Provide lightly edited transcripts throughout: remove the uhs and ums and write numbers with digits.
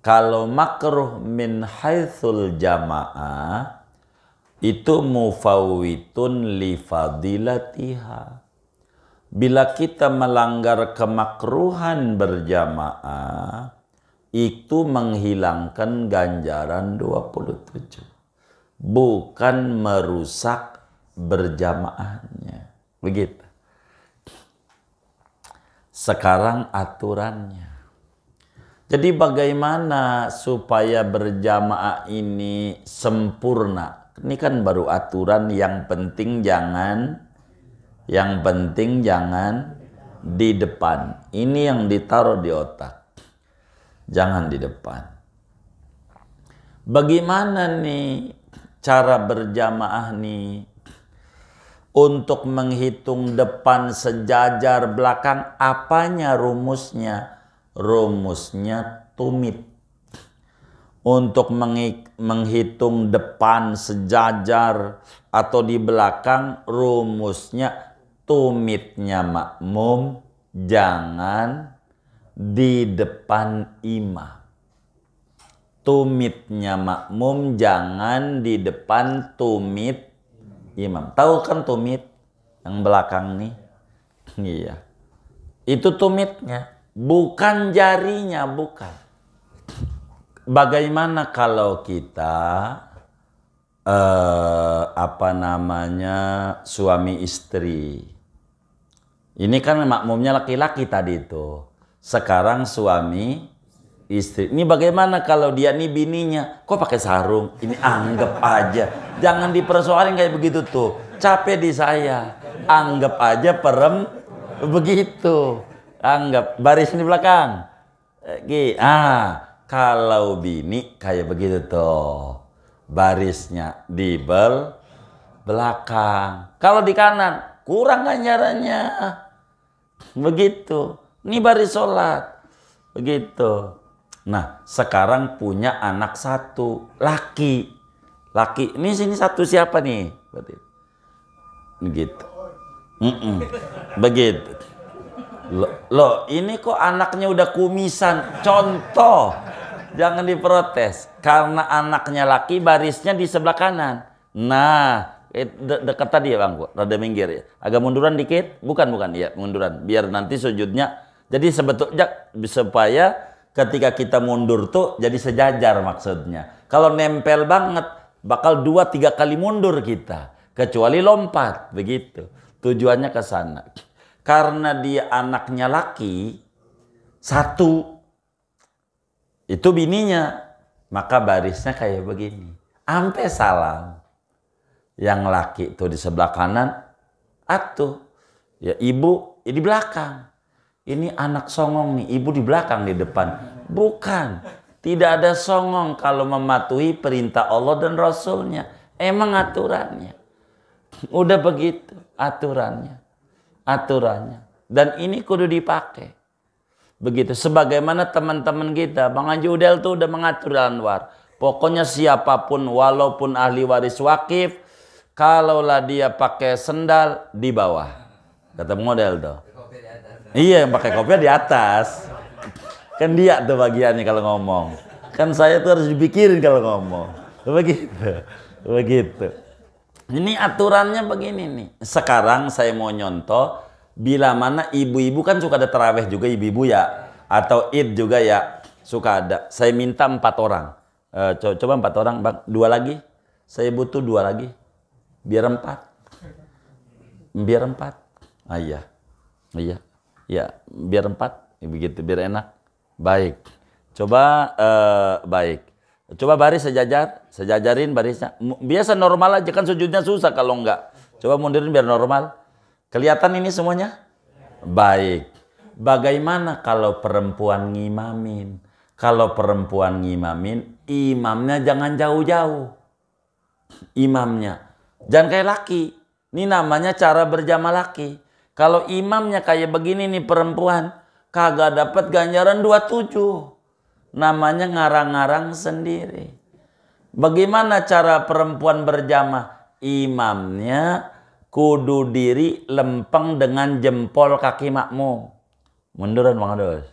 Kalau makruh min haitsul jamaah itu mufawwitun li fadilatiha. Bila kita melanggar kemakruhan berjamaah, itu menghilangkan ganjaran 27. Bukan merusak berjamaahnya. Begitu. Sekarang aturannya. Jadi bagaimana supaya berjamaah ini sempurna? Ini kan baru aturan, yang penting jangan di depan. Ini yang ditaruh di otak. Jangan di depan. Bagaimana nih cara berjamaah nih? Untuk menghitung depan sejajar, belakang, apanya rumusnya? Rumusnya tumit. Untuk menghitung depan sejajar atau di belakang, rumusnya tumitnya makmum jangan di depan imam. Tumitnya makmum jangan di depan tumit imam. Tahu kan tumit yang belakang nih? Iya. Itu tumitnya, bukan jarinya, bukan. Bagaimana kalau kita suami istri? Ini kan makmumnya laki-laki tadi itu. Sekarang suami istri. Ini bagaimana kalau dia nih bininya, kok pakai sarung? Ini anggap aja. Jangan dipersoalin kayak begitu tuh. Capek di saya. Anggap aja begitu. Anggap baris di belakang. Kalau bini kayak begitu tuh. Barisnya di belakang. Kalau di kanan kurang ganjarannya. Begitu. Ini baris sholat. Begitu. Nah, sekarang punya anak satu, laki. Ini sini satu siapa nih? Begitu. Begitu. Loh, ini kok anaknya udah kumisan? Contoh. Jangan diprotes. Karena anaknya laki, barisnya di sebelah kanan. Nah, dekat tadi ya Bang, rada minggir ya. Agak munduran dikit. Bukan ya, munduran. Biar nanti sujudnya. Jadi sebetulnya supaya ketika kita mundur tuh jadi sejajar maksudnya. Kalau nempel banget bakal 2-3 kali mundur kita. Kecuali lompat, begitu. Tujuannya ke sana. Karena dia anaknya laki, satu. Itu bininya. Maka barisnya kayak begini. Sampai salam. Yang laki itu di sebelah kanan. Ya ibu di belakang. Ini anak songong nih, ibu di belakang, di depan. Bukan. Tidak ada songong kalau mematuhi perintah Allah dan Rasulnya. Emang aturannya. Udah begitu aturannya. Dan ini kudu dipakai. Begitu. Sebagaimana teman-teman kita, Bang Haji Udel tuh udah mengatur Anwar. Pokoknya siapapun, walaupun ahli waris wakif, kalaulah dia pakai sendal di bawah. Kata model tuh. Iya, yang pakai kopiah di atas. Kan dia tuh bagiannya kalau ngomong. Kan saya tuh harus dipikirin kalau ngomong. Begitu. Ini aturannya begini nih. Sekarang saya mau nyontoh. Bila mana ibu-ibu kan suka ada taraweh juga ibu-ibu ya. Atau id juga ya. Suka ada. Saya minta 4 orang. Coba 4 orang, Bang. 2 lagi. Saya butuh 2 lagi. Biar 4. Iya. Ya, biar 4, begitu, biar enak. Baik. Coba baik. Coba baris sejajarin barisnya. Biasa normal aja, kan sujudnya susah kalau enggak. Coba mundurin biar normal. Kelihatan ini semuanya? Baik. Bagaimana kalau perempuan ngimamin? Kalau perempuan ngimamin, imamnya jangan jauh-jauh. Imamnya. Jangan kayak laki. Ini namanya cara berjamaah laki. Kalau imamnya kayak begini nih perempuan, kagak dapat ganjaran 27. Namanya ngarang-ngarang sendiri. Bagaimana cara perempuan berjamaah? Imamnya kudu diri lempeng dengan jempol kaki makmum. Munduran Bang Dos.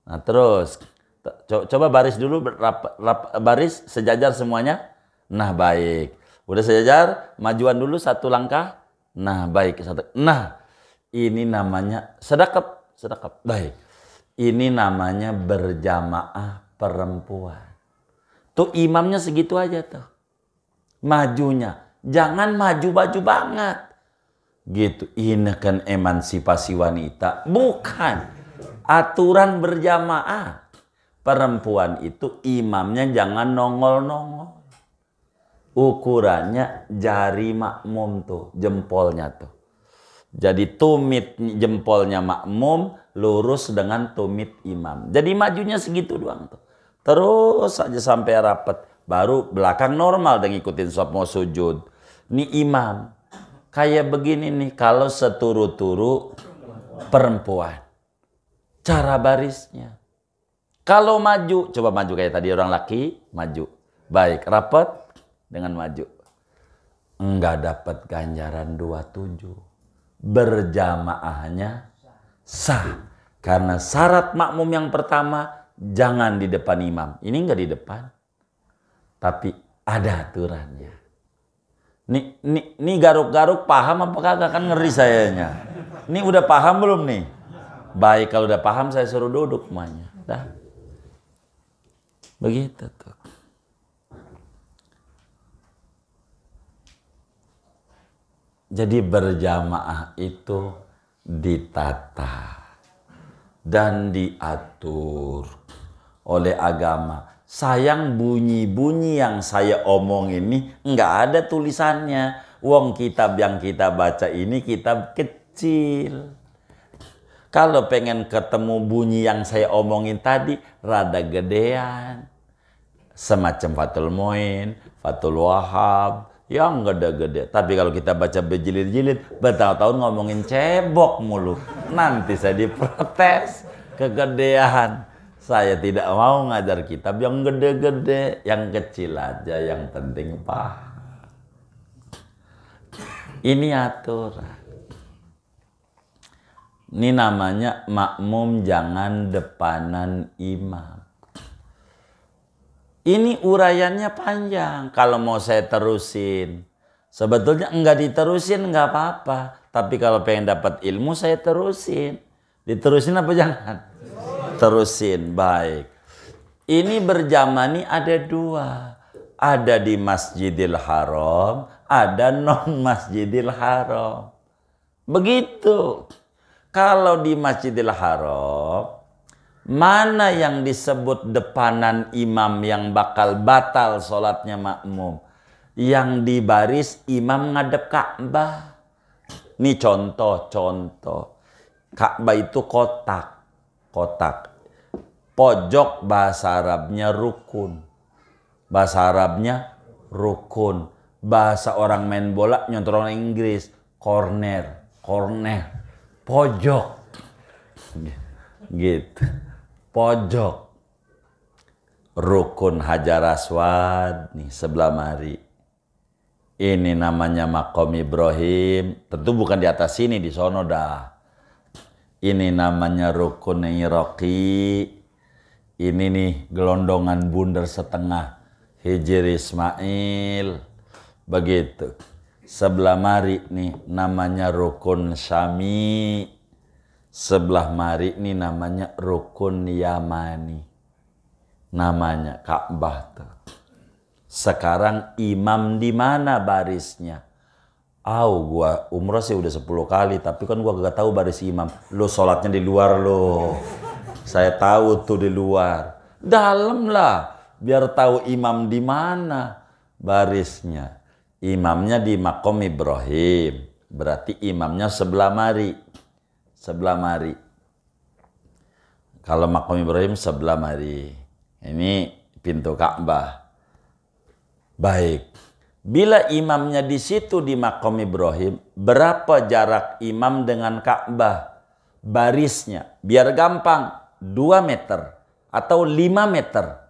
Nah terus Coba baris dulu, baris sejajar semuanya. Nah, baik. Udah sejajar, majuan dulu satu langkah. Nah, baik. Nah, ini namanya sedekap. Baik. Ini namanya berjamaah perempuan. Tuh imamnya segitu aja tuh. Majunya. Jangan maju-maju banget. Gitu. Ini kan emansipasi wanita. Bukan. Aturan berjamaah. Perempuan itu imamnya jangan nongol-nongol. Ukurannya jari makmum tuh, jempolnya tuh. Jadi tumit jempolnya makmum lurus dengan tumit imam. Jadi majunya segitu doang tuh. Terus aja sampai rapat. Baru belakang normal dan ngikutin sop mau sujud. Nih imam. Kayak begini nih kalau seturu-turu perempuan. Cara barisnya. Kalau maju, coba maju kayak tadi orang laki, maju. Baik, rapat dengan maju. Enggak dapat ganjaran 27. Berjamaahnya sah. Karena syarat makmum yang pertama, jangan di depan imam. Ini enggak di depan. Tapi ada aturannya. Nih garuk-garuk paham apa kagak? Kan ngeri sayanya. Ini udah paham belum nih? Baik, kalau udah paham saya suruh duduk semuanya. Dah. Begitu tuh. Jadi berjamaah itu ditata dan diatur oleh agama. Sayang bunyi-bunyi yang saya omong ini nggak ada tulisannya. Wong kitab yang kita baca ini kitab kecil. Kalau pengen ketemu bunyi yang saya omongin tadi, rada gedean. Semacam Fathul Muin, Fathul Wahab, yang gede-gede. Tapi kalau kita baca berjilid-jilid, bertahun-tahun ngomongin cebok mulu. Nanti saya diprotes, kegedean. Saya tidak mau ngajar kitab yang gede-gede, yang kecil aja, yang penting paham. Ini aturan. Ini namanya makmum jangan depanan imam. Ini uraiannya panjang. Kalau mau saya terusin. Sebetulnya enggak diterusin enggak apa-apa. Tapi kalau pengen dapat ilmu saya terusin. Diterusin apa jangan? Terusin. Baik. Ini berjamaah ini ada dua. Ada di Masjidil Haram. Ada non Masjidil Haram. Begitu. Kalau di Masjidil Haram, mana yang disebut depanan imam yang bakal batal sholatnya makmum? Yang di baris imam ngadep Ka'bah. Ini contoh. Ka'bah itu kotak. Pojok bahasa Arabnya rukun. Bahasa Arabnya rukun. Bahasa orang main bola nyontoh orang Inggris. Corner. Pojok. Gitu. Pojok. Rukun Hajar Aswad nih sebelah mari. Ini namanya Maqam Ibrahim. Tentu bukan di atas sini, di sono dah. Ini namanya Rukun Iraqi. Ini nih gelondongan bundar setengah Hijr Ismail. Begitu. Sebelah mari nih namanya Rukun Syami. Sebelah mari nih namanya Rukun Yamani. Namanya Ka'bah tuh. Sekarang imam di mana barisnya? Gua umroh sih udah 10 kali, tapi kan gua gak tahu baris imam. Lu sholatnya di luar lo. Saya tahu tuh di luar. Dalam lah, biar tahu imam di mana barisnya. Imamnya di Maqam Ibrahim. Berarti imamnya sebelah mari. Sebelah mari. Kalau Maqam Ibrahim sebelah mari. Ini pintu Ka'bah. Baik. Bila imamnya di situ di Maqam Ibrahim, berapa jarak imam dengan Ka'bah? Barisnya. Biar gampang. 2 meter. Atau 5 meter.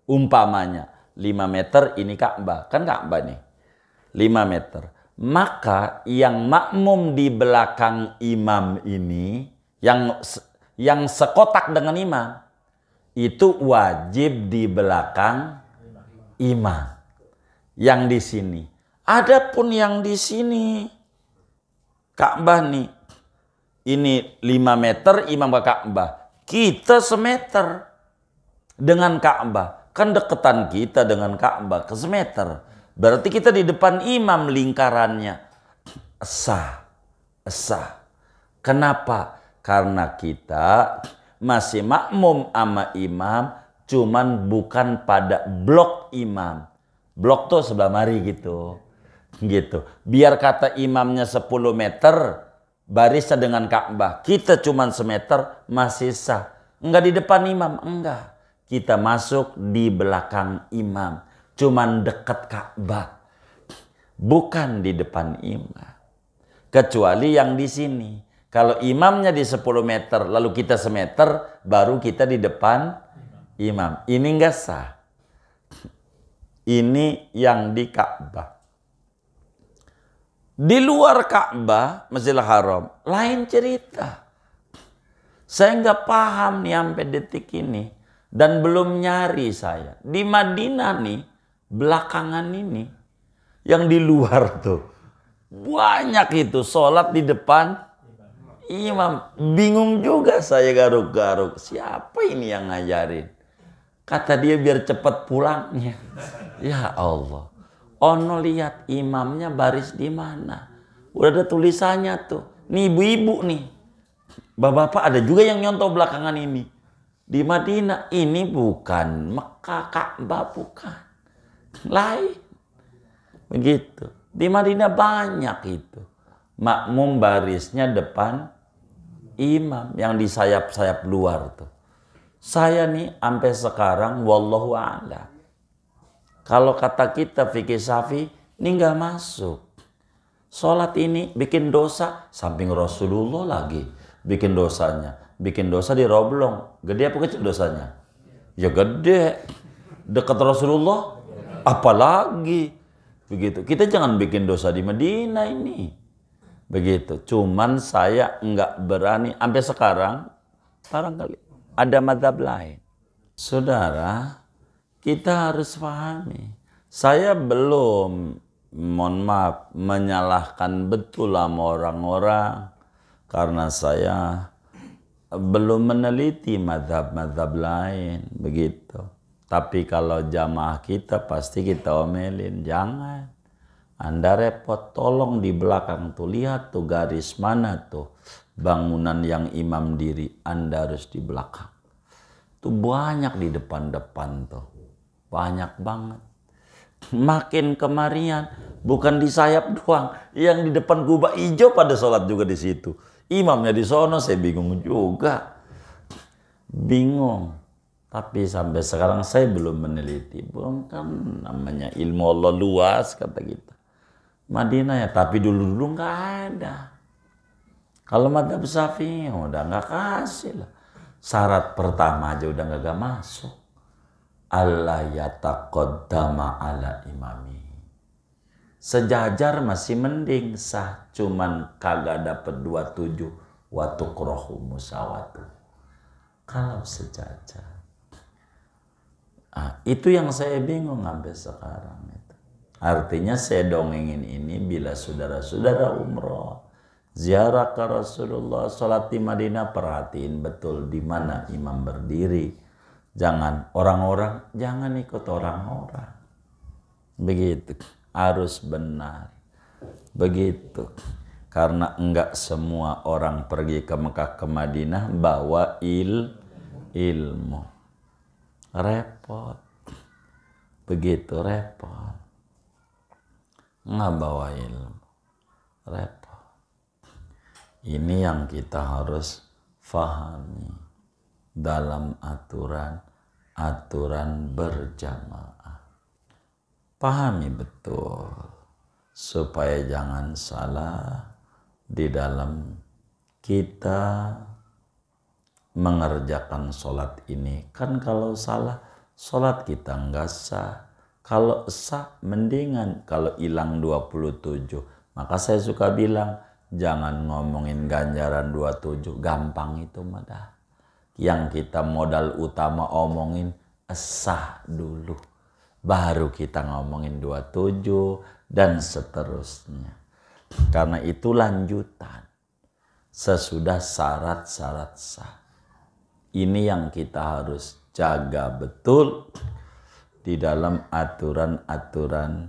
Umpamanya. 5 meter ini Ka'bah. Kan Ka'bah nih. 5 meter. Maka yang makmum di belakang imam ini, yang sekotak dengan imam, itu wajib di belakang imam. Yang di sini. Adapun yang di sini, Ka'bah nih, ini 5 meter imam ke Ka'bah. Kita semeter dengan Ka'bah. Kan deketan kita dengan Ka'bah ke semeter. Berarti kita di depan imam lingkarannya. Sah. Sah. Kenapa? Karena kita masih makmum sama imam, cuman bukan pada blok imam. Blok tuh sebelah mari gitu. Gitu. Biar kata imamnya 10 meter, barisnya dengan Ka'bah. Kita cuman semeter, masih sah. Enggak di depan imam, enggak. Kita masuk di belakang imam. Cuman dekat Ka'bah. Bukan di depan imam. Kecuali yang di sini. Kalau imamnya di 10 meter, lalu kita semeter, baru kita di depan imam. Ini enggak sah. Ini yang di Ka'bah. Di luar Ka'bah, Masjidil Haram, lain cerita. Saya nggak paham nih sampai detik ini. Dan belum nyari saya. Di Madinah nih, belakangan ini, yang di luar tuh, banyak itu sholat di depan imam. Bingung juga saya garuk-garuk. Siapa ini yang ngajarin? Kata dia biar cepat pulangnya. Ya Allah. Ono lihat imamnya baris di mana. Udah ada tulisannya tuh. Nih ibu-ibu nih. Bapak-bapak ada juga yang nyontoh belakangan ini. Di Madinah ini bukan Mekah, Ka'bah bukan. Lain. Begitu. Di Madinah banyak itu. Makmum barisnya depan imam yang di sayap-sayap luar tuh. Saya nih sampai sekarang wallahu a'lam. Kalau kata kita fikih syafi'i, ini nggak masuk. Sholat ini bikin dosa, samping Rasulullah lagi bikin dosanya. Bikin dosa di Roblong. Gede apa kecil dosanya? Ya gede. Dekat Rasulullah, apalagi. Begitu. Kita jangan bikin dosa di Madinah ini. Begitu. Cuman saya nggak berani, sampai sekarang, barangkali ada mazhab lain. Saudara, kita harus pahami, saya belum, mohon maaf, menyalahkan betul sama orang-orang karena saya belum meneliti mazhab-mazhab lain, begitu. Tapi kalau jamaah kita pasti kita omelin, jangan. Anda repot, tolong di belakang tuh, lihat tuh garis mana tuh bangunan yang imam diri, Anda harus di belakang. Tuh banyak di depan-depan tuh. Banyak banget. Makin kemarian, bukan di sayap doang, yang di depan kubah hijau pada sholat juga di situ. Imamnya di sono, saya bingung juga. Bingung. Tapi sampai sekarang saya belum meneliti. Belum, kan namanya ilmu Allah luas kata kita. Madinah ya, tapi dulu-dulu nggak ada. Kalau mazhab Syafi'i udah nggak kasih lah. Syarat pertama aja udah nggak masuk. Allah yataqaddama ala imami. Sejajar masih mending sah, cuman kagak dapet 27 wa tukrahu musawatu. Kalau sejajar. Itu yang saya bingung sampai sekarang itu. Artinya saya dongengin ini bila saudara-saudara umroh, ziarah ke Rasulullah, sholat di Madinah, perhatiin betul di mana imam berdiri. Jangan orang-orang, jangan ikut orang-orang. Begitu, harus benar. Begitu. Karena enggak semua orang pergi ke Mekah ke Madinah bawa ilmu. Repot. Begitu repot. Nggak bawa ilmu. Repot. Ini yang kita harus fahami dalam aturan berjamaah. Pahami betul supaya jangan salah di dalam kita mengerjakan sholat ini. Kan kalau salah, sholat kita nggak sah. Kalau sah, mendingan. Kalau hilang 27, maka saya suka bilang, jangan ngomongin ganjaran 27, gampang itu mah dah. Yang kita modal utama omongin sah dulu. Baru kita ngomongin 27 dan seterusnya. Karena itu lanjutan. Sesudah syarat-syarat sah. Ini yang kita harus jaga betul di dalam aturan-aturan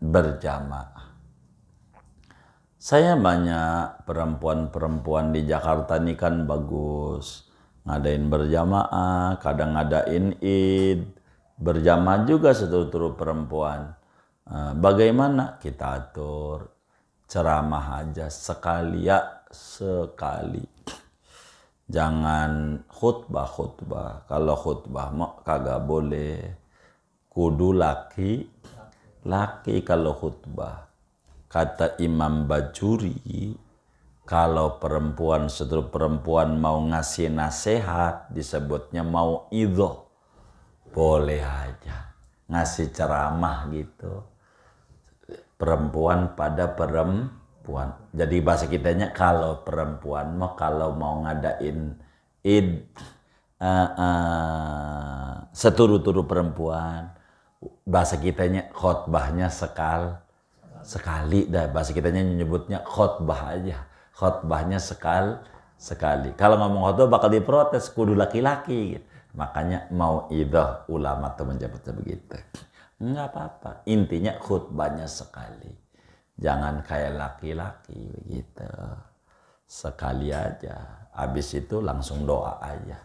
berjamaah. Saya banyak perempuan-perempuan di Jakarta ini kan bagus. Ngadain berjamaah, kadang ngadain id. Berjamaah juga seluruh perempuan. Bagaimana kita atur? Ceramah aja sekali ya sekali. Jangan khutbah. Kalau khutbah mah kagak boleh. Kudu laki kalau khutbah. Kata Imam Bajuri, kalau seluruh perempuan mau ngasih nasihat, disebutnya mau idho. Boleh aja. Ngasih ceramah gitu. Perempuan pada perempuan. Jadi bahasa kitanya kalau perempuan mau kalau mau ngadain id seturu-turu perempuan, bahasa kitanya khotbahnya sekali dah, bahasa kitanya nyebutnya khotbah aja, khotbahnya sekali. Kalau ngomong khotbah bakal diprotes, kudu laki-laki gitu. Makanya mau idah ulama tuh menyebutnya begitu. Enggak apa-apa, intinya khutbahnya sekali. Jangan kayak laki-laki begitu. Sekali aja. Habis itu langsung doa aja.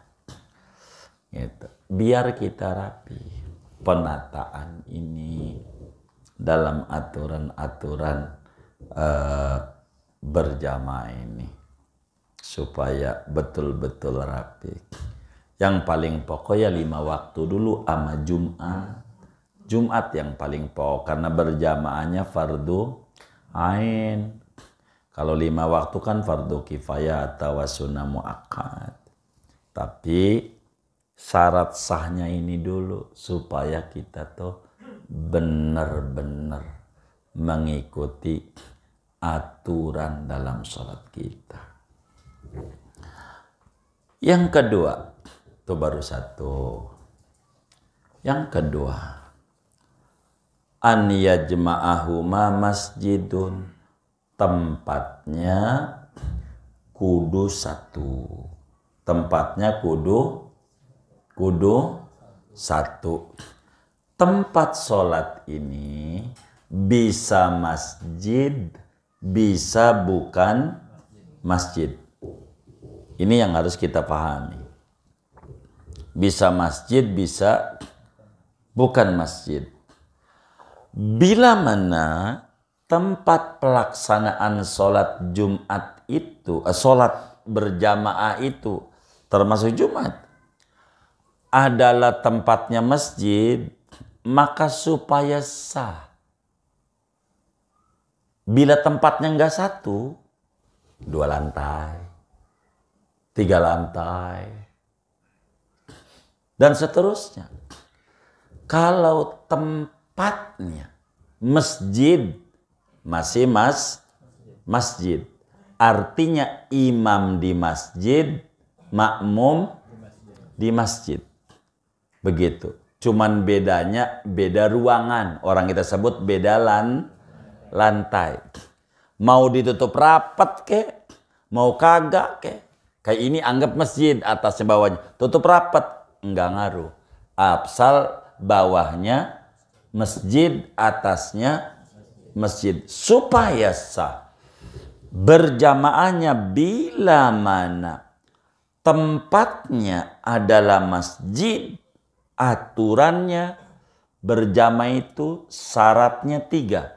Gitu. Biar kita rapi. Penataan ini dalam aturan-aturan berjamaah ini. Supaya betul-betul rapi. Yang paling pokok ya 5 waktu dulu sama Jumat. Jumat yang paling pokok karena berjamaahnya fardu ain. Kalau 5 waktu kan fardu kifayah atau sunnah muakkad. Tapi syarat sahnya ini dulu supaya kita tuh benar-benar mengikuti aturan dalam sholat kita. Yang kedua, itu baru satu. Yang kedua, an yajma'ahuma masjidun, tempatnya kudu satu. Tempatnya kudu satu. Tempat sholat ini bisa masjid, bisa bukan masjid. Ini yang harus kita pahami. Bisa masjid, bisa bukan masjid. Bila mana tempat pelaksanaan sholat Jumat itu, sholat berjamaah itu, termasuk Jumat, adalah tempatnya masjid, maka supaya sah. Bila tempatnya enggak 1, 2 lantai, 3 lantai, dan seterusnya. Kalau tempatnya masjid, masih masjid. Artinya imam di masjid, makmum di masjid. Begitu. Cuman bedanya beda ruangan. Orang kita sebut beda lantai. Mau ditutup rapat kek, mau kagak kek. Kayak ini anggap masjid, atasnya bawahnya. Tutup rapat, enggak ngaruh. Asal bawahnya masjid, atasnya masjid. Supaya sah. Berjamaahnya bila mana tempatnya adalah masjid, aturannya berjamaah itu syaratnya 3.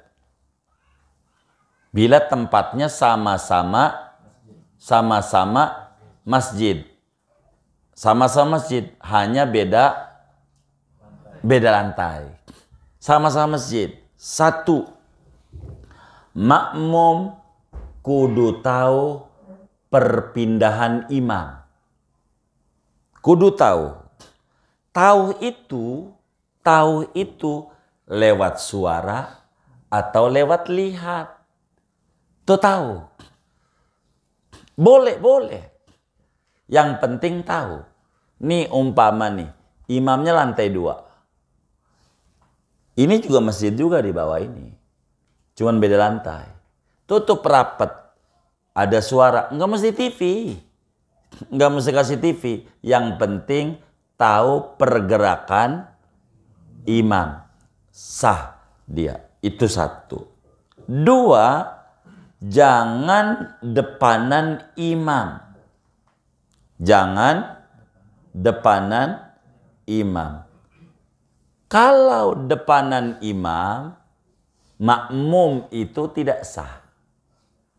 Bila tempatnya sama-sama masjid. Sama-sama masjid, hanya beda lantai. Sama-sama masjid. 1, makmum kudu tahu perpindahan imam. Kudu tahu. Tahu itu lewat suara atau lewat lihat. Tuh tahu. Boleh. Yang penting tahu. Nih umpama nih, imamnya lantai 2. Ini juga masjid juga di bawah ini. Cuman beda lantai. Tutup rapat. Ada suara. Nggak mesti TV. Nggak mesti kasih TV. Yang penting tahu pergerakan imam. Sah dia. Itu 1. 2, jangan depanan imam. Jangan depanan imam. Kalau depanan imam, makmum itu tidak sah.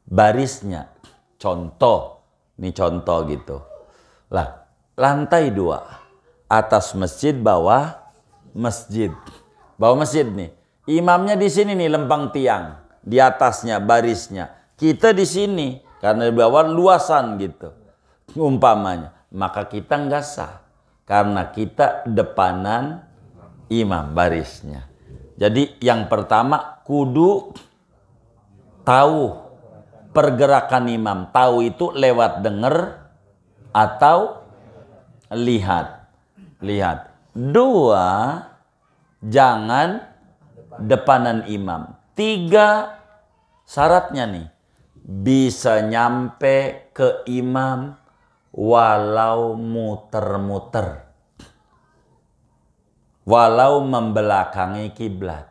Barisnya. Contoh. Ini contoh gitu. Lah, lantai 2. Atas masjid, bawah masjid. Bawah masjid nih. Imamnya di sini nih, lempang tiang. Di atasnya, barisnya. Kita di sini. Karena di bawah luasan gitu. Umpamanya. Maka kita nggak sah. Karena kita depanan imam, barisnya. Jadi yang pertama, kudu tahu pergerakan imam. Tahu itu lewat denger atau lihat. Lihat. 2, jangan depanan imam. 3, syaratnya nih, bisa nyampe ke imam walau muter-muter, walau membelakangi kiblat.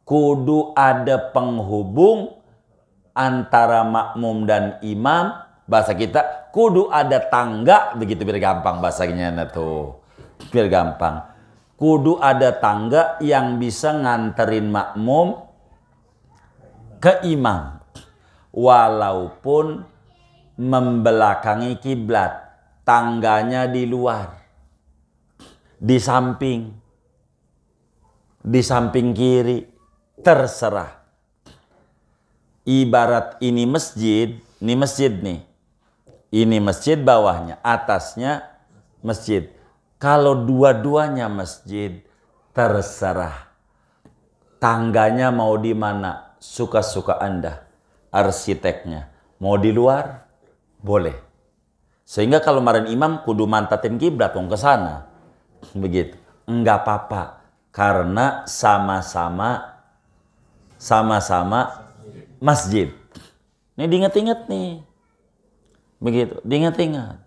Kudu ada penghubung antara makmum dan imam. Bahasa kita, kudu ada tangga, begitu biar gampang bahasanya tuh. Biar gampang. Kudu ada tangga yang bisa nganterin makmum ke imam. Walaupun membelakangi kiblat. Tangganya di luar. Di samping. Di samping kiri. Terserah. Ibarat ini masjid. Ini masjid nih. Ini masjid, bawahnya. Atasnya masjid. Kalau dua-duanya masjid, terserah. Tangganya mau di mana? Suka-suka Anda. Arsiteknya. Mau di luar? Boleh. Sehingga kalau kemarin imam kudu mantatin kiblat ke sana. Begitu. Enggak apa-apa. Karena sama-sama masjid. Ini diingat-ingat nih. Begitu. Diingat-ingat.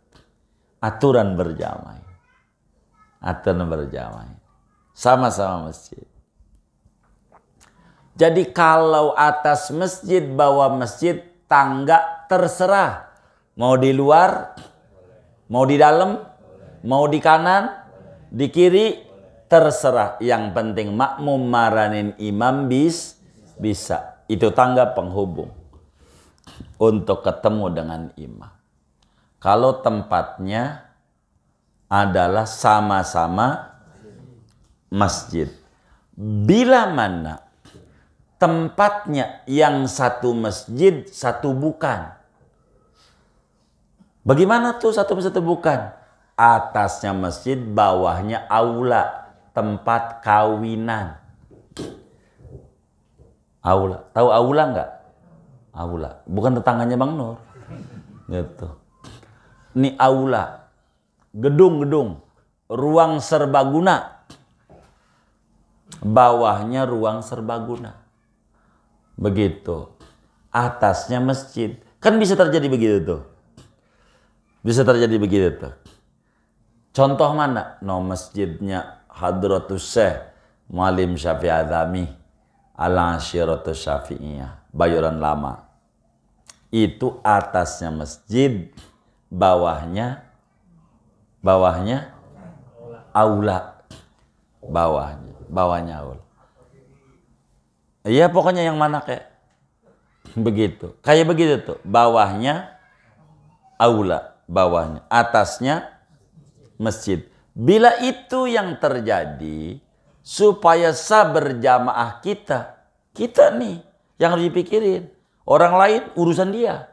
Aturan berjamaah. Aturan berjamaah. Sama-sama masjid. Jadi kalau atas masjid, bawah masjid, tangga terserah. Mau di luar, mau di dalam, mau di kanan, di kiri, terserah. Yang penting makmum maranin imam bisa. Itu tangga penghubung untuk ketemu dengan imam. Kalau tempatnya adalah sama-sama masjid. Bila mana tempatnya yang satu masjid, satu bukan. Bagaimana tuh satu bukan? Atasnya masjid, bawahnya aula, tempat kawinan. Aula. Tahu aula nggak? Aula. Bukan tetangganya Bang Nur. Gitu. Ini aula. Gedung-gedung. Ruang serbaguna. Bawahnya ruang serbaguna. Begitu. Atasnya masjid. Kan bisa terjadi begitu tuh. Bisa terjadi begitu tuh. Contoh mana? No, masjidnya Hadratus Syekh Muallim Syafi'i Adzami Al-Ashiratus Syafi'iyah, Bayoran Lama. Itu atasnya masjid, bawahnya aula. Bawahnya aula. Iya, pokoknya yang mana kayak begitu. Kayak begitu tuh. Bawahnya aula, bawahnya, atasnya masjid. Bila itu yang terjadi, supaya sah berjamaah kita nih yang harus dipikirin. Orang lain urusan dia.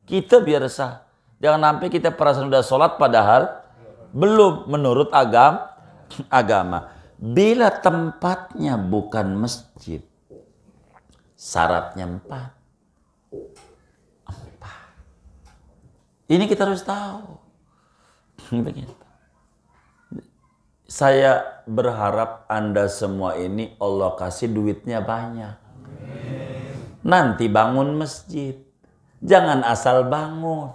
Kita biar sah. Jangan sampai kita perasaan udah sholat padahal belum menurut agama. Bila tempatnya bukan masjid, syaratnya 4. Ini kita harus tahu. Begitu. Saya berharap Anda semua ini Allah kasih duitnya banyak. Nanti bangun masjid. Jangan asal bangun.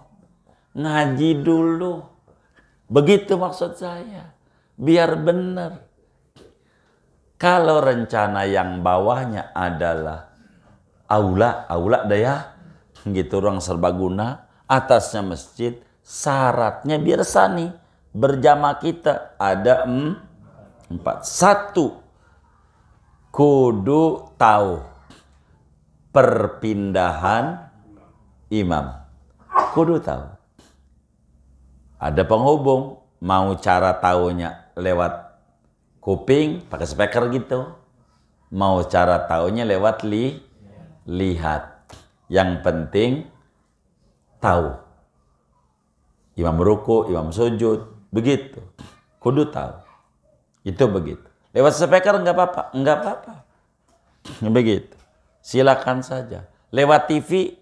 Ngaji dulu. Begitu maksud saya. Biar benar. Kalau rencana yang bawahnya adalah aula daya, gitu, ruang serbaguna, atasnya masjid, syaratnya biar sani. Berjamaah kita ada 4. 1, kudu tahu perpindahan imam. Kudu tahu. Ada penghubung, mau cara tahunya lewat kuping, pakai speaker gitu. Mau cara tahunya lewat lihat. Yang penting tahu. Imam ruku, imam sujud. Begitu, kudu tahu. Itu begitu. Lewat speaker nggak apa-apa, nggak apa-apa. Begitu. Silakan saja. Lewat TV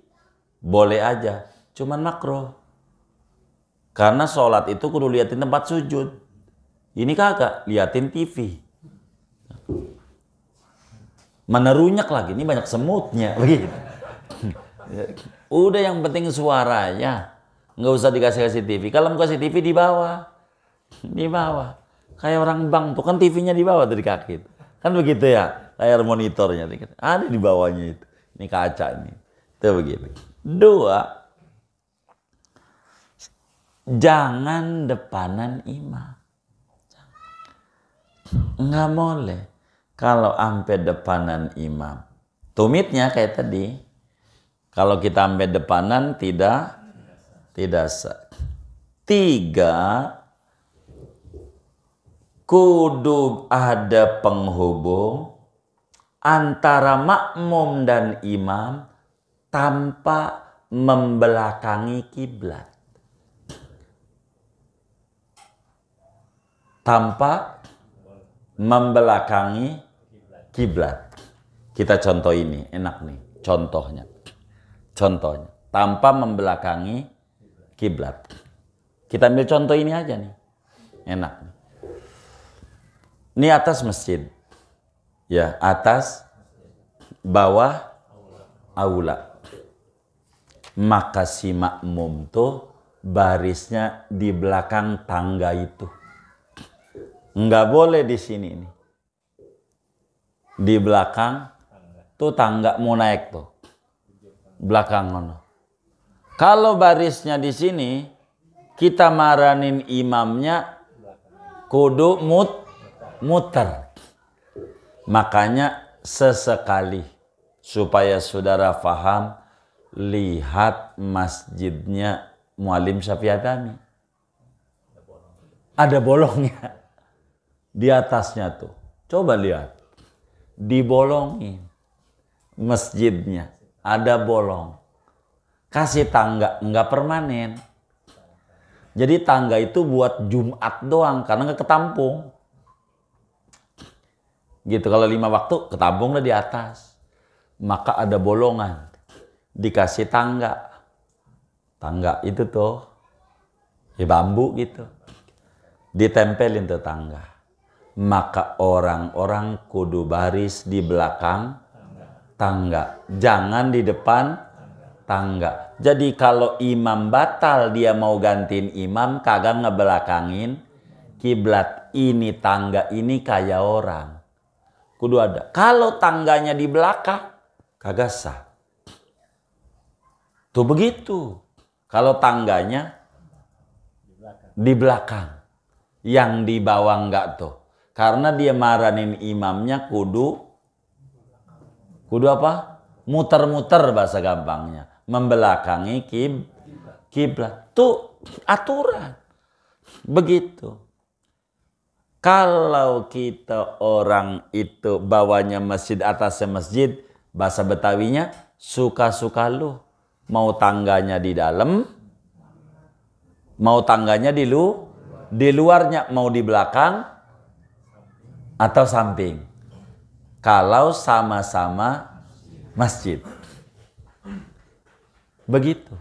boleh aja, cuman makruh. Karena sholat itu kudu liatin tempat sujud. Ini kagak, liatin TV. Mana runyak lagi, ini banyak semutnya. Begitu. Udah, yang penting suaranya. Nggak usah dikasih TV. Kalau mau kasih TV di bawah. Di bawah. Kayak orang bank tuh kan TV-nya di bawah dari kaki. Kan begitu ya. Layar monitornya. Ada di bawahnya itu. Ini kaca ini. Itu begitu. 2. Jangan depanan imam. Nggak boleh. Kalau sampai depanan imam. Tumitnya kayak tadi. Kalau kita sampai depanan tidak sah. 3. Kudu ada penghubung antara makmum dan imam tanpa membelakangi kiblat. Tanpa membelakangi kiblat. Kita contoh ini, enak nih contohnya. Contohnya, tanpa membelakangi kiblat. Kita ambil contoh ini aja nih. Enak nih. Ini atas masjid. Ya, atas, bawah, aula. Maka si makmum tuh barisnya di belakang tangga itu. Nggak boleh di sini nih. Di belakang tuh tangga mau naik tuh. Belakang ngono. Kalau barisnya di sini, kita maranin imamnya kudu muter. Makanya sesekali supaya saudara faham, lihat masjidnya Muallim Syafi'i Adami. Ada bolongnya di atasnya tuh. Coba lihat. Dibolongin masjidnya. Ada bolong. Kasih tangga, nggak permanen. Jadi tangga itu buat Jumat doang karena nggak ketampung. Gitu, kalau 5 waktu ketampung lah di atas. Maka ada bolongan. Dikasih tangga. Tangga itu tuh bambu gitu. Ditempelin tuh tangga. Maka orang-orang kudu baris di belakang tangga. Jangan di depan tangga. Jadi kalau imam batal dia mau gantiin imam, kagak ngebelakangin kiblat. Ini tangga ini kayak orang. Kudu ada. Kalau tangganya di belakang, kagak sah. Tuh begitu. Kalau tangganya di belakang. Yang di bawah enggak tuh. Karena dia maranin imamnya kudu apa? Muter-muter bahasa gampangnya. Membelakangi kiblat. Tuh aturan. Begitu. Kalau kita orang itu bawahnya masjid, atasnya masjid, bahasa Betawinya suka-suka lu. Mau tangganya di dalam, mau tangganya di luarnya, mau di belakang atau samping. Kalau sama-sama masjid. Begitu.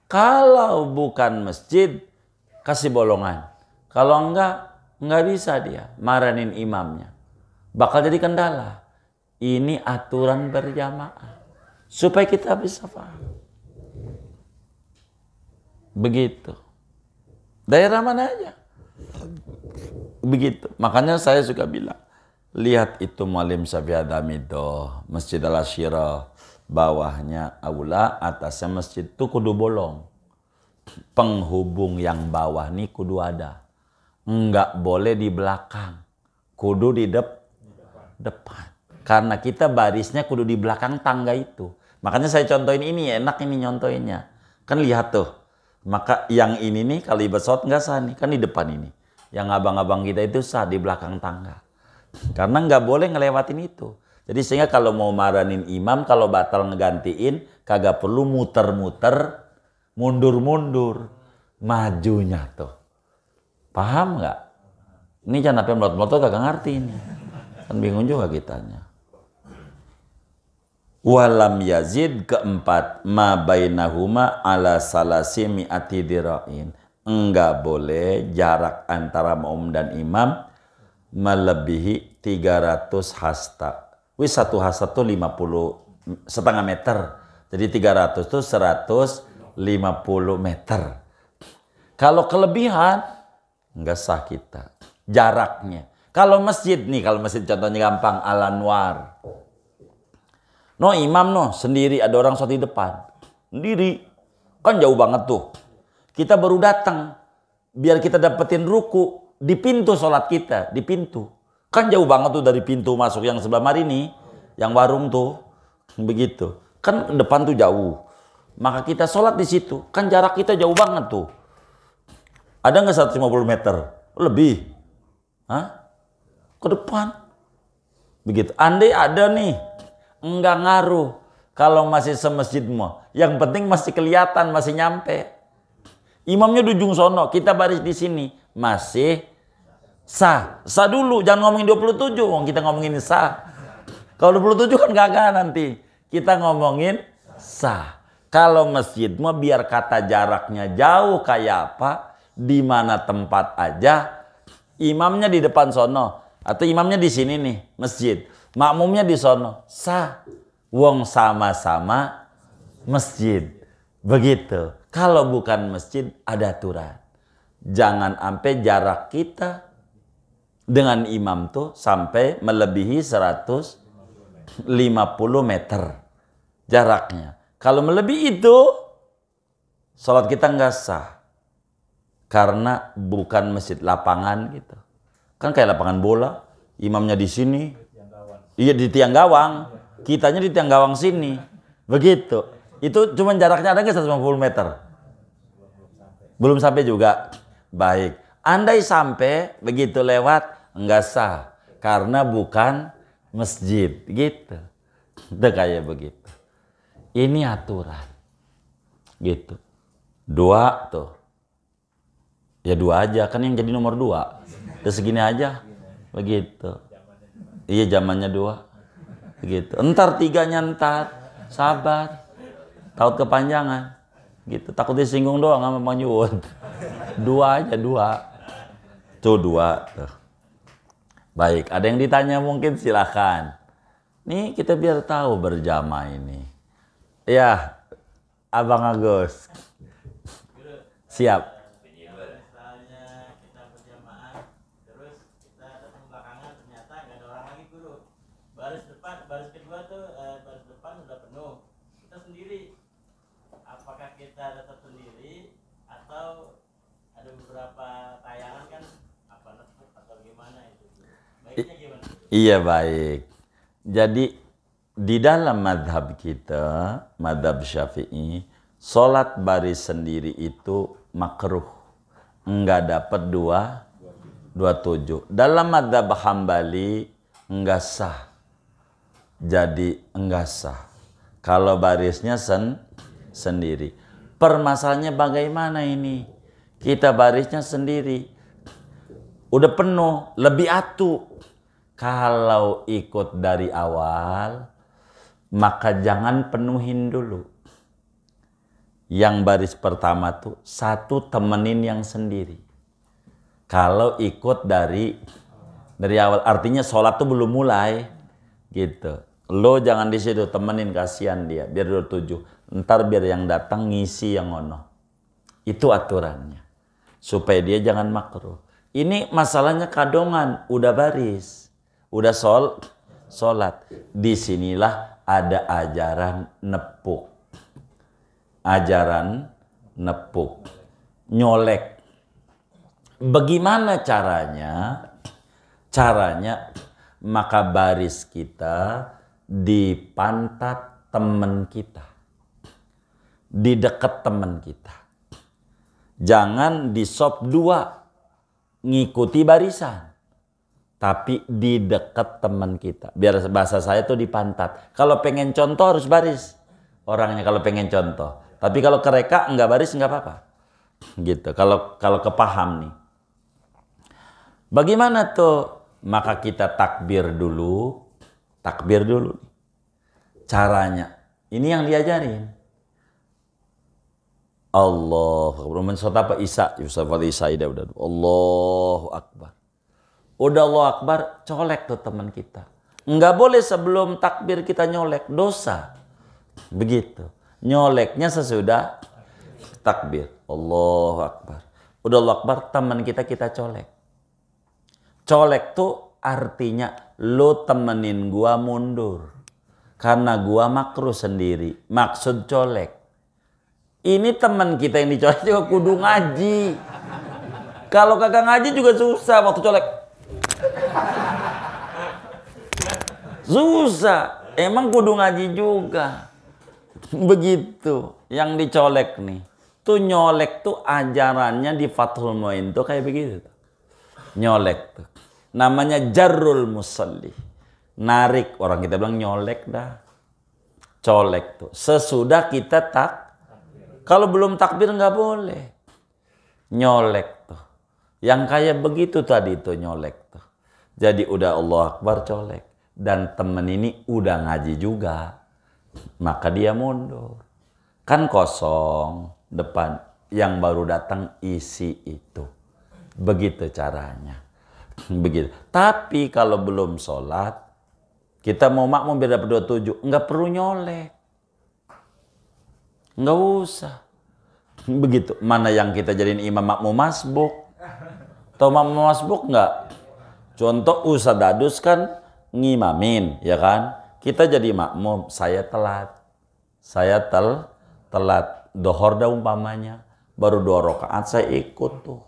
Kalau bukan masjid, kasih bolongan. Kalau enggak bisa dia marahin imamnya. Bakal jadi kendala. Ini aturan berjamaah. Supaya kita bisa paham. Begitu. Daerah mana aja. Begitu. Makanya saya suka bilang, lihat itu Muallim Syafi'i Adamido, Masjid Al-Asyirah, bawahnya aula, atasnya masjid itu kudu bolong. Penghubung yang bawah nih kudu ada. Enggak boleh di belakang. Kudu di depan. Karena kita barisnya kudu di belakang tangga itu. Makanya saya contohin ini, enak ini nyontoinnya. Kan lihat tuh. Maka yang ini nih kalau ibadah sholat nggak sah nih, kan di depan ini. Yang abang-abang kita itu sah di belakang tangga. Karena nggak boleh ngelewatin itu. Jadi sehingga kalau mau marahin imam, kalau batal ngegantiin, kagak perlu muter-muter, mundur-mundur. Majunya tuh. Paham nggak? Ini jangan sampai melot-melot kagak ngerti ini. Kan bingung juga kitanya. Walam yazid keempat ma bainahuma ala salasi mi'ati dira'in. Enggak boleh jarak antara makmum dan imam melebihi 300 hasta. Wis satu hasta itu 50 setengah meter. Jadi 300 itu 150 meter. Kalau kelebihan enggak sah kita. Jaraknya. Kalau masjid nih, kalau masjid contohnya gampang, Al-Anwar. No imam no sendiri, ada orang sholat di depan. Sendiri. Kan jauh banget tuh. Kita baru datang. Biar kita dapetin ruku di pintu sholat kita, di pintu. Kan jauh banget tuh dari pintu masuk yang sebelah mari nih, yang warung tuh. Begitu. Kan depan tuh jauh. Maka kita sholat di situ. Kan jarak kita jauh banget tuh. Ada nggak 150 meter? Lebih. Hah? Ke depan. Begitu. Andai ada nih. Enggak ngaruh. Kalau masih semasjid mau. Yang penting masih kelihatan, masih nyampe. Imamnya di ujung sono, kita baris di sini. Masih sah. Sah dulu, jangan ngomongin 27. Kita ngomongin sah. Kalau 27 kan gagal nanti. Kita ngomongin sah. Kalau masjid mau biar kata jaraknya jauh kayak apa, di mana tempat aja, imamnya di depan sono atau imamnya di sini nih, masjid. Makmumnya di sono, sah. Wong sama-sama masjid. Begitu. Kalau bukan masjid, ada aturan. Jangan sampai jarak kita dengan imam tuh sampai melebihi 150 meter jaraknya. Kalau melebihi itu, sholat kita nggak sah. Karena bukan masjid, lapangan gitu. Kan kayak lapangan bola, imamnya di sini. Iya di tiang gawang, kitanya di tiang gawang sini. Begitu. Itu cuma jaraknya ada nggak 150 meter? Belum sampai juga. Baik. Andai sampai begitu lewat, nggak sah. Karena bukan masjid. Gitu. Itu kayak begitu. Ini aturan. Gitu. 2 tuh. Ya 2 aja. Kan yang jadi nomor 2. Udah segini aja. Begitu. Iya zamannya 2. Begitu. Entar 3-nya entar. Sabar. Takut kepanjangan. Gitu. Takut disinggung doang sama Bang Yuwun. 2 aja 2. Tuh 2. Tuh. Baik. Ada yang ditanya mungkin silakan. Nih kita biar tahu berjamaah ini. Ya. Abang Agus. Siap. Baris kedua tuh baris depan udah penuh, kita sendiri. Apakah kita tetap sendiri atau ada beberapa tayangan kan apa nepuk atau gimana itu? Baiknya gimana? Iya baik. Jadi di dalam madhab kita, madhab Syafi'i, sholat baris sendiri itu makruh, enggak dapat 27. Dalam madhab Hambali enggak sah. Jadi enggak sah. Kalau barisnya sendiri. Permasalahannya bagaimana ini? Kita barisnya sendiri. Udah penuh, lebih atu. Kalau ikut dari awal, maka jangan penuhin dulu. Yang baris pertama tuh satu temenin yang sendiri. Kalau ikut dari awal, artinya sholat tuh belum mulai, gitu. Lo jangan di situ, temenin, kasihan dia, biar dia tujuh. Ntar biar yang datang ngisi yang ono. Itu aturannya, supaya dia jangan makruh. Ini masalahnya kadongan, udah baris, udah sholat. Disinilah ada ajaran nepuk, nyolek. Bagaimana caranya? Caranya maka baris kita di pantat teman kita, di dekat teman kita. Jangan di sop 2 ngikuti barisan, tapi di dekat teman kita. Biar bahasa saya tuh di pantat. Kalau pengen contoh harus baris orangnya, kalau pengen contoh. Tapi kalau kereka nggak baris nggak apa-apa, gitu. Kalau kepaham nih, bagaimana tuh? Maka kita takbir dulu. Caranya, ini yang diajarin. Allah, Yusuf udah. Allahu Akbar. Udah Allahu Akbar, colek tuh teman kita. Enggak boleh sebelum takbir kita nyolek, dosa. Begitu. Nyoleknya sesudah takbir. Allahu Akbar. Udah Allahu Akbar, teman kita colek. Colek tuh artinya lo temenin gua mundur. Karena gua makruh sendiri. Maksud colek. Ini teman kita yang dicolek juga kudu ngaji. Kalau kagak ngaji juga susah waktu colek. Susah. Emang kudu ngaji juga. Begitu. Yang dicolek nih. Tuh nyolek tuh ajarannya di Fathul Mu'in tuh kayak begitu. Nyolek tuh. Namanya jarrul musalli. Narik. Orang kita bilang nyolek dah. Colek tuh. Sesudah kita kalau belum takbir nggak boleh. Nyolek tuh. Yang kayak begitu tadi tuh nyolek tuh. Jadi udah Allah Akbar colek. Dan temen ini udah ngaji juga. Maka dia mundur. Kan kosong depan. Yang baru datang isi itu. Begitu caranya. Begitu. Tapi kalau belum sholat, kita mau makmum biar dapat 27, nggak perlu nyolek, nggak usah. Begitu. Mana yang kita jadiin imam makmum masbuk? Tahu makmum masbuk nggak? Contoh Ustadz Dadus kan ngimamin, ya kan? Kita jadi makmum, saya telat, telat dohor dah umpamanya, baru 2 rakaat saya ikut tuh.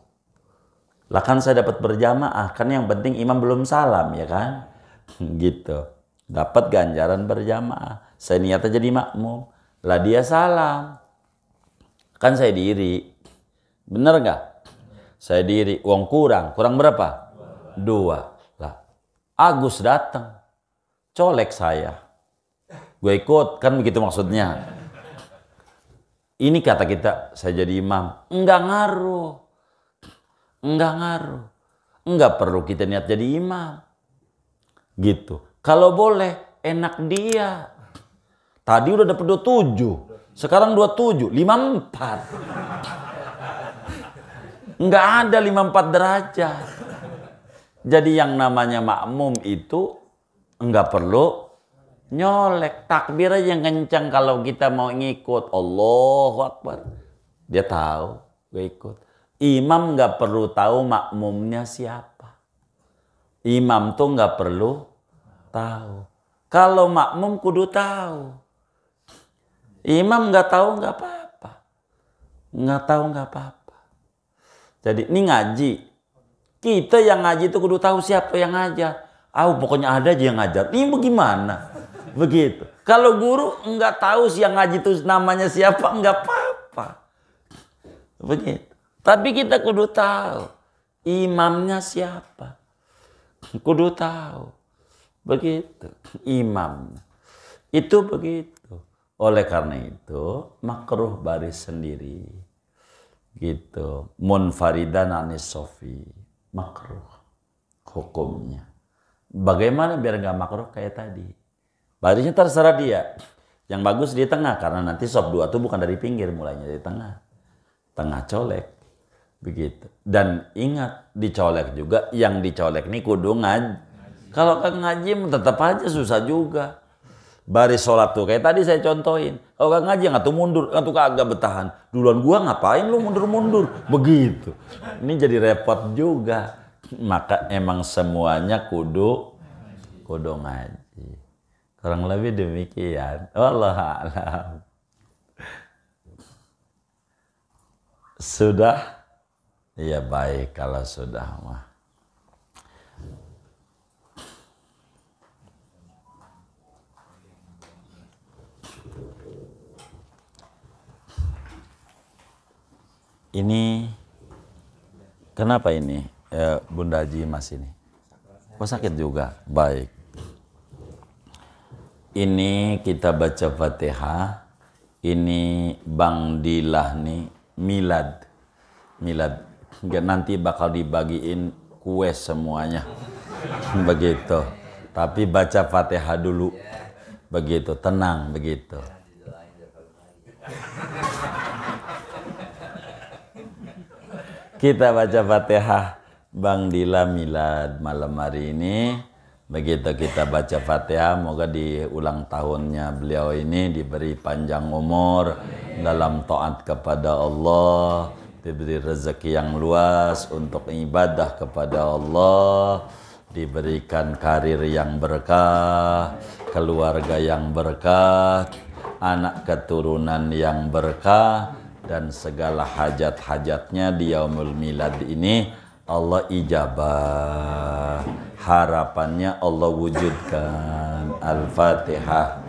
Lah kan saya dapat berjamaah, kan yang penting imam belum salam, ya kan? Gitu. Dapat ganjaran berjamaah. Saya niatnya jadi makmum. Lah dia salam. Kan saya diri. Bener nggak? Saya diri. Uang kurang berapa? 2. Lah Agus datang. Colek saya. Gue ikut, kan begitu maksudnya. Ini kata kita, saya jadi imam. Enggak ngaruh. Enggak perlu kita niat jadi imam. Gitu. Kalau boleh, enak dia. Tadi udah dapet 27. Sekarang 27, 54. Enggak ada 54 derajat. Jadi yang namanya makmum itu enggak perlu nyolek. Takbir aja yang kencang kalau kita mau ngikut. Allahu Akbar. Dia tahu, gue ikut. Imam nggak perlu tahu makmumnya siapa. Imam tuh nggak perlu tahu. Kalau makmum kudu tahu. Imam nggak tahu nggak apa-apa. Nggak tahu nggak apa-apa. Jadi ini ngaji. Kita yang ngaji itu kudu tahu siapa yang ngajar. Pokoknya ada aja yang ngajar. Ini bagaimana? Begitu. Kalau guru nggak tahu si yang ngaji itu namanya siapa, nggak apa-apa. Begitu. Tapi kita kudu tahu imamnya siapa. Kudu tahu. Begitu. Imam. Itu begitu. Oleh karena itu makruh baris sendiri. Gitu. Munfaridan anis sofi. Makruh. Hukumnya. Bagaimana biar gak makruh kayak tadi? Barisnya terserah dia. Yang bagus di tengah, karena nanti sop 2 tuh bukan dari pinggir, mulainya dari tengah. Tengah colek. Begitu. Dan ingat, dicolek juga, yang dicolek nih kudu ngaji. Kalau kagak ngaji tetap aja susah juga. Baris sholat tuh, kayak tadi saya contohin. Kalau kagak ngaji nggak tuh mundur, nggak tuh kagak betahan. Duluan gua ngapain lu mundur-mundur? Begitu. Ini jadi repot juga. Maka emang semuanya kudu ngaji. Kurang lebih demikian. Wallahu a'lam. Sudah? Iya baik kalau sudah mah. Ini kenapa ini Bunda Haji Mas ini? Oh sakit juga? Baik. Ini kita baca Fatihah. Ini Bang Dilah nih milad. Nanti bakal dibagiin kue semuanya. Begitu. Tapi baca Fatihah dulu. Begitu, tenang begitu. Kita baca Fatihah Bang Dila milad malam hari ini. Begitu kita baca Fatihah, moga di ulang tahunnya beliau ini diberi panjang umur dalam taat kepada Allah, diberi rezeki yang luas untuk ibadah kepada Allah, diberikan karir yang berkah, keluarga yang berkah, anak keturunan yang berkah, dan segala hajat-hajatnya di yaumul milad ini Allah ijabah, harapannya Allah wujudkan. Al-Fatihah.